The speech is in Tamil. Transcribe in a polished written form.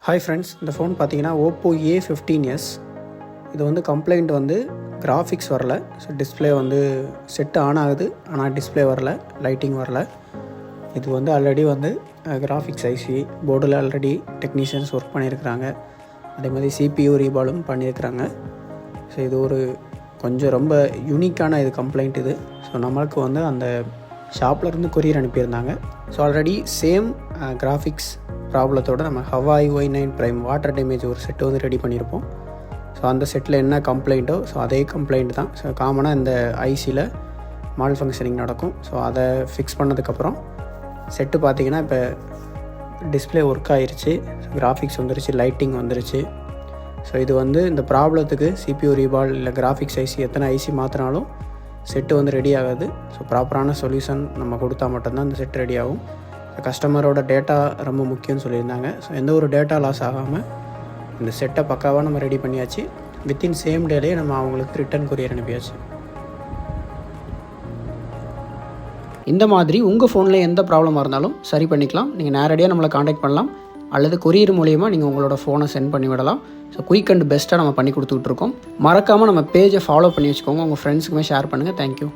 ஹாய் ஃப்ரெண்ட்ஸ், இந்த ஃபோன் பார்த்தீங்கன்னா ஓப்போ A15s. இது வந்து கம்ப்ளைண்ட் வந்து கிராஃபிக்ஸ் வரல. ஸோ டிஸ்பிளே வந்து செட்டு ஆன் ஆகுது, ஆனால் டிஸ்பிளே வரல, லைட்டிங் வரல. இது வந்து ஆல்ரெடி வந்து கிராஃபிக்ஸ் ஐசி போர்டில் ஆல்ரெடி டெக்னீஷியன்ஸ் ஒர்க் பண்ணியிருக்கிறாங்க. அதே மாதிரி CPU ரீபாலும் பண்ணியிருக்கிறாங்க. ஸோ இது ஒரு கொஞ்சம் ரொம்ப யூனிக்கான இது கம்ப்ளைண்ட் இது. ஸோ நம்மளுக்கு வந்து அந்த ஷாப்லேருந்து கொரியர் அனுப்பியிருந்தாங்க. ஸோ ஆல்ரெடி சேம் கிராஃபிக்ஸ் ப்ராப்ளத்தோடு நம்ம Huawei Y9 prime water damage ஒரு செட்டு வந்து ரெடி பண்ணியிருப்போம். ஸோ அந்த செட்டில் என்ன கம்ப்ளைண்ட்டோ ஸோ அதே கம்ப்ளைண்ட் தான். ஸோ காமனாக இந்த ஐசியில் மால் ஃபங்க்ஷனிங் நடக்கும். ஸோ அதை ஃபிக்ஸ் பண்ணதுக்கப்புறம் செட்டு பார்த்திங்கன்னா இப்போ டிஸ்பிளே ஒர்க் ஆகிருச்சு, கிராஃபிக்ஸ் வந்துருச்சு, லைட்டிங் வந்துருச்சு. ஸோ இது வந்து இந்த ப்ராப்ளத்துக்கு CPU ரீபால் இல்லை கிராஃபிக்ஸ் ஐசி எத்தனை ஐசி மாற்றினாலும் செட்டு வந்து ரெடி ஆகாது. ஸோ ப்ராப்பரான சொல்யூஷன் நம்ம கொடுத்தா மட்டும்தான் இந்த செட் ரெடி ஆகும். கஸ்டமரோட டேட்டா ரொம்ப முக்கியம்னு சொல்லியிருந்தாங்க. ஸோ எந்த ஒரு டேட்டா லாஸ் ஆகாமல் இந்த செட்டை பக்காவாக நம்ம ரெடி பண்ணியாச்சு. வித்தின் சேம் டேலேயே நம்ம அவங்களுக்கு ரிட்டன் கொரியர் அனுப்பியாச்சு. இந்த மாதிரி உங்கள் ஃபோனில் எந்த ப்ராப்ளமாக இருந்தாலும் சரி பண்ணிக்கலாம். நீங்கள் நேரடியாக நம்மளை காண்டாக்ட் பண்ணலாம், அல்லது கொரியர் மூலியமாக நீங்கள் உங்களோட ஃபோனை சென்ட் பண்ணி விடலாம். ஸோ குயிக் அண்ட் பெஸ்ட்டாக நம்ம பண்ணி கொடுத்துட்ருக்கோம். மறக்காமல் நம்ம பேஜை ஃபாலோ பண்ணி வச்சுக்கோங்க. உங்கள் ஃப்ரெண்ட்ஸுக்குமே ஷேர் பண்ணுங்கள். தேங்க்யூ.